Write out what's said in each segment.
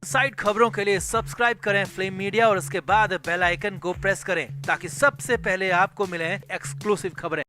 Side खबरों के लिए सब्सक्राइब करें फ्लेम मीडिया और उसके बाद बेल आइकन को प्रेस करें ताकि सबसे पहले आपको मिले एक्सक्लूसिव खबरें।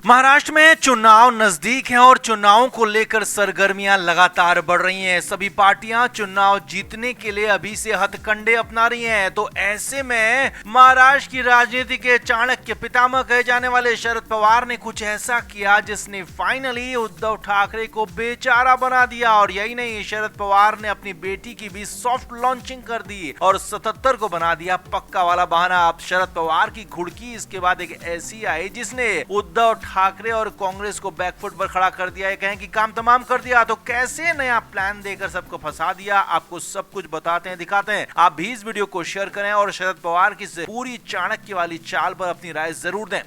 महाराष्ट्र में चुनाव नजदीक हैं और चुनावों को लेकर सरगर्मियां लगातार बढ़ रही हैं। सभी पार्टियां चुनाव जीतने के लिए अभी से हथकंडे अपना रही हैं। तो ऐसे में महाराष्ट्र की राजनीति के चाणक्य पितामह कहे जाने वाले शरद पवार ने कुछ ऐसा किया जिसने फाइनली उद्धव ठाकरे को बेचारा बना दिया। और यही नहीं, शरद पवार ने अपनी बेटी की भी सॉफ्ट लॉन्चिंग कर दी और 77 को बना दिया पक्का वाला बहाना। अब शरद पवार की घुड़की इसके बाद एक ऐसी आई जिसने उद्धव ठाकरे और कांग्रेस को बैकफुट पर खड़ा कर दिया है। कहें कि काम तमाम कर दिया। तो कैसे नया प्लान देकर सबको फंसा दिया, आपको सब कुछ बताते हैं, दिखाते हैं। आप भी इस वीडियो को शेयर करें और शरद पवार की पूरी चाणक्य वाली चाल पर अपनी राय जरूर दें।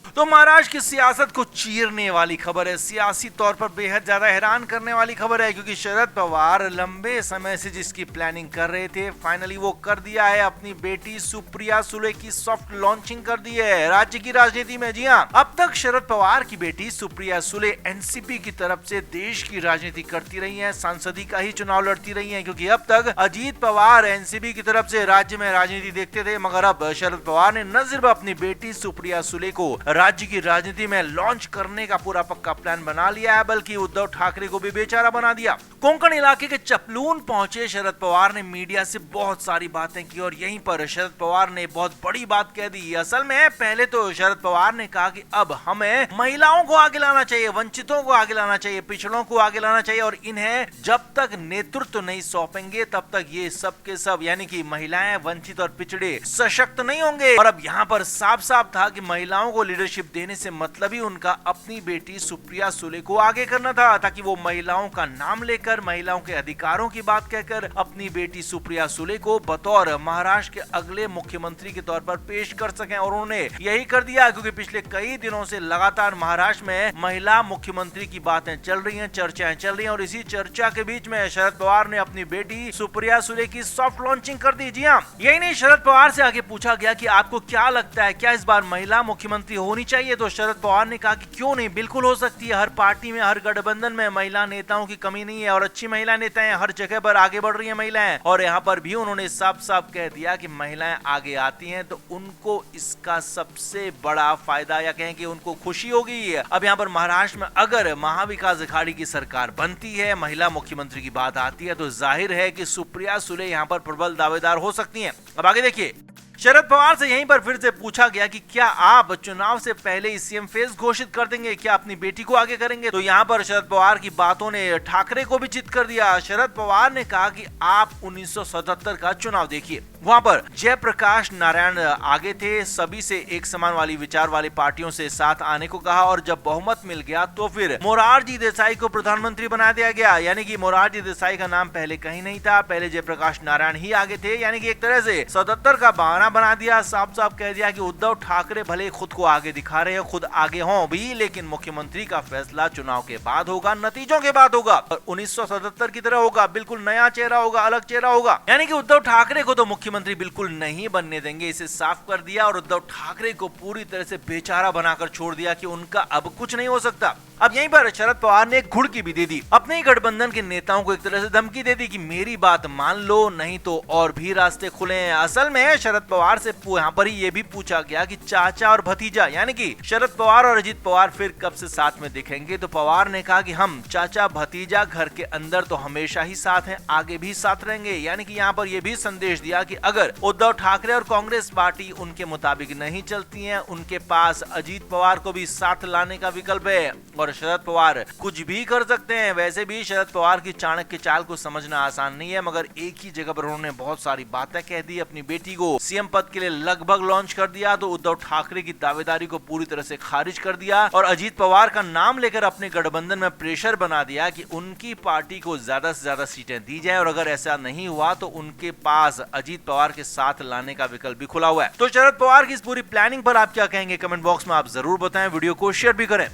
तो महाराष्ट्र की सियासत को चीरने वाली खबर है, सियासी तौर पर बेहद ज्यादा हैरान करने वाली खबर है, क्योंकि शरद पवार लंबे समय से जिसकी प्लानिंग कर रहे थे फाइनली वो कर दिया है। अपनी बेटी सुप्रिया सुले की सॉफ्ट लॉन्चिंग कर दी है राज्य की राजनीति में। जी हां, अब तक शरद पवार की बेटी सुप्रिया सुले एनसीपी की तरफ से देश की राजनीति करती रही है, सांसदी का ही चुनाव लड़ती रही है, क्योंकि अब तक अजीत पवार एनसीपी की तरफ से राज्य में राजनीति देखते थे। मगर अब शरद पवार ने न सिर्फ अपनी बेटी सुप्रिया सुले को राज्य की राजनीति में लॉन्च करने का पूरा पक्का प्लान बना लिया है, बल्कि उद्धव ठाकरे को भी बेचारा बना दिया। कोंकण इलाके के चपलून पहुंचे शरद पवार ने मीडिया से बहुत सारी बातें की और यहीं पर शरद पवार ने बहुत बड़ी बात कह दी। असल में पहले तो शरद पवार ने कहा कि अब हमें महिलाओं को आगे लाना चाहिए, वंचितों को आगे लाना चाहिए, पिछड़ों को आगे लाना चाहिए और इन्हें जब तक नेतृत्व नहीं सौंपेंगे तब तक ये सब के सब यानी कि महिलाएं, वंचित और पिछड़े सशक्त नहीं होंगे। और अब यहाँ पर साफ साफ था कि महिलाओं को लीडरशिप देने से मतलब ही उनका अपनी बेटी सुप्रिया सुले को आगे करना था, ताकि वो महिलाओं का नाम लेकर, महिलाओं के अधिकारों की बात कहकर अपनी बेटी सुप्रिया सुले को बतौर महाराष्ट्र के अगले मुख्यमंत्री के तौर पर पेश कर सकें। और उन्होंने यही कर दिया, क्योंकि पिछले कई दिनों से लगातार महाराष्ट्र में महिला मुख्यमंत्री की बातें चल रही हैं, चर्चाएं चल रही हैं और इसी चर्चा के बीच में शरद पवार ने अपनी बेटी सुप्रिया सुले की सॉफ्ट लॉन्चिंग कर दी। जी हाँ, यही नहीं, शरद पवार से आगे पूछा गया कि आपको क्या लगता है, क्या इस बार महिला मुख्यमंत्री होनी चाहिए? तो शरद पवार ने कहा कि क्यों नहीं, बिल्कुल हो सकती है। हर पार्टी में, हर गठबंधन में महिला नेताओं की कमी नहीं है और अच्छी महिला नेताएं हर जगह पर आगे बढ़ रही हैं महिलाएं। और यहाँ पर भी उन्होंने साफ साफ कह दिया कि महिलाएं आगे आती हैं तो उनको इसका सबसे बड़ा फायदा या कहें कि उनको खुशी होगी। अब यहाँ पर महाराष्ट्र में अगर महाविकास अघाड़ी की सरकार बनती है, महिला मुख्यमंत्री की बात आती है, तो जाहिर है कि सुप्रिया सुले यहाँ पर प्रबल दावेदार हो सकती हैं। अब आगे देखिए, शरद पवार से यहीं पर फिर से पूछा गया कि क्या आप चुनाव से पहले ही सीएम फेस घोषित कर देंगे, क्या अपनी बेटी को आगे करेंगे? तो यहाँ पर शरद पवार की बातों ने ठाकरे को भी चित कर दिया। शरद पवार ने कहा कि आप 1977 का चुनाव देखिए, वहां पर जयप्रकाश नारायण आगे थे, सभी से एक समान वाली विचार वाली पार्टियों से साथ आने को कहा और जब बहुमत मिल गया तो फिर मोरारजी देसाई को प्रधानमंत्री बना दिया गया। यानी कि मोरारजी देसाई का नाम पहले कहीं नहीं था, पहले जयप्रकाश नारायण ही आगे थे। यानी कि एक तरह से 77 का बहाना बना दिया, साफ साफ कह दिया कि उद्धव ठाकरे भले खुद को आगे दिखा रहे हो, खुद आगे हों भी, लेकिन मुख्यमंत्री का फैसला चुनाव के बाद होगा, नतीजों के बाद होगा और 1977 की तरह होगा, बिल्कुल नया चेहरा होगा, अलग चेहरा होगा। यानी कि उद्धव ठाकरे को तो मुख्यमंत्री बिल्कुल नहीं बनने देंगे, इसे साफ कर दिया और उद्धव ठाकरे को पूरी तरह से बेचारा बनाकर छोड़ दिया कि उनका अब कुछ नहीं हो सकता। अब यहीं पर शरद पवार ने एक घुड़की भी दे दी, अपने ही गठबंधन के नेताओं को एक तरह से धमकी दे दी कि मेरी बात मान लो, नहीं तो और भी रास्ते खुले हैं। असल में शरद पवार से यहाँ पर ही ये भी पूछा गया कि चाचा और भतीजा यानी कि शरद पवार और अजीत पवार फिर कब से साथ में दिखेंगे? तो पवार ने कहा कि हम चाचा भतीजा घर के अंदर तो हमेशा ही साथ हैं, आगे भी साथ रहेंगे। यानी कि यहाँ पर यह भी संदेश दिया कि अगर उद्धव ठाकरे और कांग्रेस पार्टी उनके मुताबिक नहीं चलती है, उनके पास अजीत पवार को भी साथ लाने का विकल्प है और शरद पवार कुछ भी कर सकते हैं। वैसे भी शरद पवार की चाणक्य चाल को समझना आसान नहीं है, मगर एक ही जगह पर उन्होंने बहुत सारी बातें कह दी, अपनी बेटी को सीएम पद के लिए लगभग लॉन्च कर दिया, तो उद्धव ठाकरे की दावेदारी को पूरी तरह से खारिज कर दिया और अजीत पवार का नाम लेकर अपने गठबंधन में प्रेशर बना दिया कि उनकी पार्टी को ज्यादा से ज्यादा सीटें दी जाए और अगर ऐसा नहीं हुआ तो उनके पास अजीत पवार के साथ लाने का विकल्प भी खुला हुआ है। तो शरद पवार की इस पूरी प्लानिंग पर आप क्या कहेंगे? कमेंट बॉक्स में आप जरूर बताएं, वीडियो को शेयर भी करें।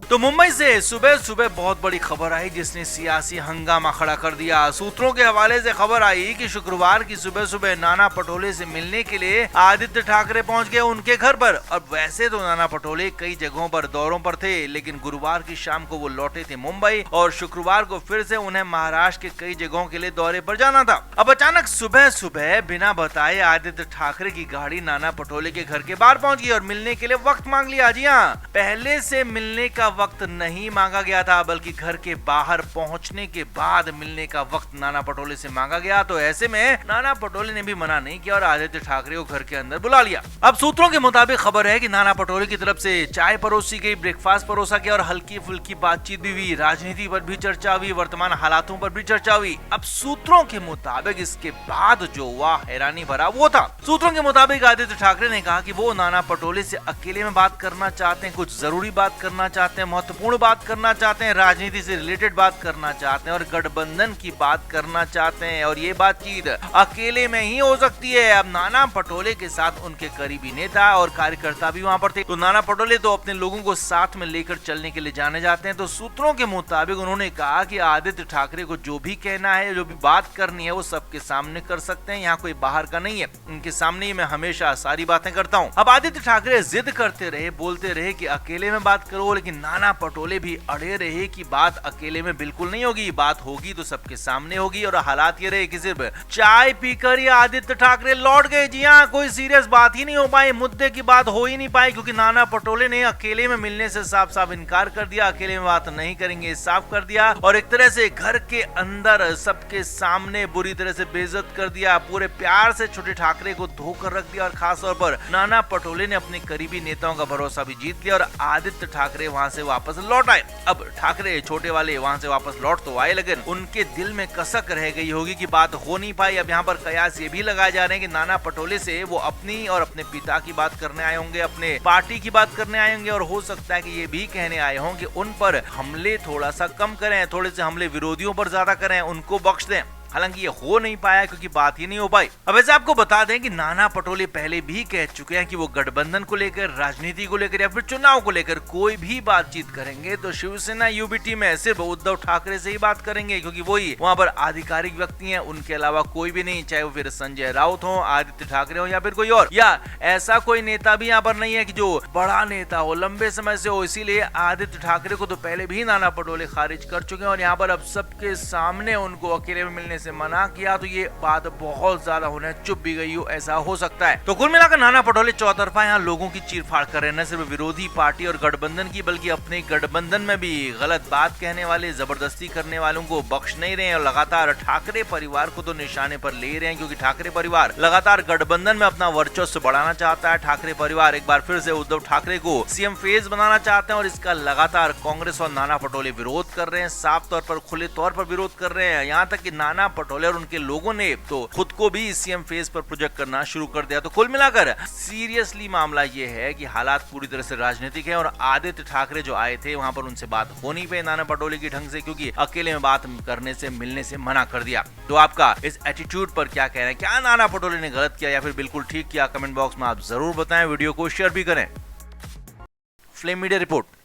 तो मुंबई से सुबह सुबह बहुत बड़ी खबर आई जिसने सियासी हंगामा खड़ा कर दिया। सूत्रों के हवाले से खबर आई कि शुक्रवार की सुबह सुबह नाना पटोले से मिलने के लिए आदित्य ठाकरे पहुंच गए उनके घर पर। अब वैसे तो नाना पटोले कई जगहों पर दौरों पर थे, लेकिन गुरुवार की शाम को वो लौटे थे मुंबई और शुक्रवार को फिर से उन्हें महाराष्ट्र के कई जगहों के लिए दौरे पर जाना था। अब अचानक सुबह सुबह बिना बताए आदित्य ठाकरे की गाड़ी नाना पटोले के घर के बाहर पहुंच गई और मिलने के लिए वक्त मांग लिया। जी हाँ, पहले से मिलने का वक्त नहीं मांगा गया था, बल्कि घर के बाहर पहुंचने के बाद मिलने का वक्त नाना पटोले से मांगा गया। तो ऐसे में नाना पटोले ने भी मना नहीं किया और आदित्य ठाकरे को घर के अंदर बुला लिया। अब सूत्रों के मुताबिक खबर है कि नाना पटोले की तरफ से चाय परोसी गई, ब्रेकफास्ट परोसा गया और हल्की फुल्की बातचीत भी हुई। राजनीति पर भी चर्चा हुई, वर्तमान हालातों पर भी चर्चा हुई। अब सूत्रों के मुताबिक इसके बाद जो हुआ हैरानी भरा वो था। सूत्रों के मुताबिक आदित्य ठाकरे ने कहा कि वो नाना पटोले से अकेले में बात करना चाहते हैं, कुछ जरूरी बात करना चाहते हैं, महत्वपूर्ण बात करना चाहते हैं, राजनीति से रिलेटेड बात करना चाहते हैं और गठबंधन की बात करना चाहते हैं और ये बातचीत अकेले में ही हो सकती है। अब नाना पटोले के साथ उनके करीबी नेता और कार्यकर्ता भी वहां पर थे। तो नाना पटोले तो अपने लोगों को साथ में लेकर चलने के लिए जाने जाते हैं। तो सूत्रों के मुताबिक उन्होंने कहा कि आदित्य ठाकरे को जो भी कहना है, जो भी बात करनी है, वो सबके सामने कर सकते हैं। यहाँ कोई बाहर का नहीं है, उनके सामने ही मैं हमेशा सारी बातें करता हूँ। अब आदित्य ठाकरे जिद करते रहे, बोलते रहे कि अकेले में बात करो, लेकिन नाना पटोले भी अड़े रहे कि बात अकेले में बिल्कुल नहीं होगी, बात होगी तो सबके सामने होगी। और हालात ये रहे कि सिर्फ चाय पीकर ही आदित्य ठाकरे लौट गए। जी हाँ, कोई सीरियस बात ही नहीं हो पाई, मुद्दे की बात हो ही नहीं पाई, क्योंकि नाना पटोले ने अकेले में मिलने से साफ साफ इनकार कर दिया, अकेले में बात नहीं करेंगे साफ कर दिया और एक तरह से घर के अंदर सबके सामने बुरी तरह से बेइज्जत कर दिया। पूरे प्यार से छोटे ठाकरे को धोकर रख दिया और खास तौर पर नाना पटोले ने अपने करीबी नेताओं का भरोसा भी जीत लिया और आदित्य ठाकरे वहां से वापस लौट आए। अब ठाकरे छोटे वाले वहां से वापस लौट तो आए, लेकिन उनके दिल में कसक रह गई होगी कि बात हो नहीं पाई। अब यहाँ पर कयास ये भी लगाए जा रहे हैं कि नाना पटोले से वो अपनी और अपने पिता की बात करने आए होंगे, अपने पार्टी की बात करने आए होंगे और हो सकता है कि ये भी कहने आए हों कि उन पर हमले थोड़ा सा कम करें, थोड़े से हमले विरोधियों पर ज्यादा करें, उनको बख्श दें। हालांकि ये हो नहीं पाया क्योंकि बात ही नहीं हो पाई। अब वैसे आपको बता दें कि नाना पटोले पहले भी कह चुके हैं कि वो गठबंधन को लेकर, राजनीति को लेकर या फिर चुनाव को लेकर कोई भी बातचीत करेंगे तो शिवसेना यूबीटी में सिर्फ उद्धव ठाकरे से ही बात करेंगे, क्योंकि वही वहां पर आधिकारिक व्यक्ति हैं, उनके अलावा कोई भी नहीं, चाहे वो फिर संजय राउत हो, आदित्य ठाकरे हो या फिर कोई और, या ऐसा कोई नेता भी यहाँ पर नहीं है कि जो बड़ा नेता हो, लंबे समय से हो। इसीलिए आदित्य ठाकरे को तो पहले भी नाना पटोले खारिज कर चुके हैं और यहाँ पर अब सबके सामने उनको अकेले में मिलने से मना किया। तो ये बात बहुत ज्यादा होने चुप भी गई हो, ऐसा हो सकता है। तो कुल मिलाकर नाना पटोले चौतरफा यहाँ लोगों की चीरफाड़ कर रहे हैं, न सिर्फ विरोधी पार्टी और गठबंधन की, बल्कि अपने गठबंधन में भी गलत बात कहने वाले, जबरदस्ती करने वालों को बख्श नहीं रहे हैं और लगातार ठाकरे परिवार को तो निशाने पर ले रहे हैं, क्योंकि ठाकरे परिवार लगातार गठबंधन में अपना वर्चस्व बढ़ाना चाहता है। ठाकरे परिवार एक बार फिर से उद्धव ठाकरे को सीएम फेज बनाना चाहते हैं और इसका लगातार कांग्रेस और नाना पटोले विरोध कर रहे हैं, साफ तौर पर, खुले तौर पर विरोध कर रहे हैं। यहाँ तक कि नाना पटोले और उनके लोगों ने तो खुद को भी सीएम फेज पर प्रोजेक्ट करना शुरू कर दिया। तो कुल मिलाकर सीरियसली मामला ये है कि हालात पूरी तरह से राजनीतिक है और आदित्य ठाकरे जो आए थे वहां पर उनसे बात हो नहीं पाई नाना पटोले की ढंग से, क्योंकि अकेले में बात करने से, मिलने से मना कर दिया। तो आपका इस एटीट्यूड पर क्या कहना है? क्या नाना पटोले ने गलत किया या फिर बिल्कुल ठीक किया? कमेंट बॉक्स में आप जरूर बताएं, वीडियो को शेयर भी करें। Flame media report.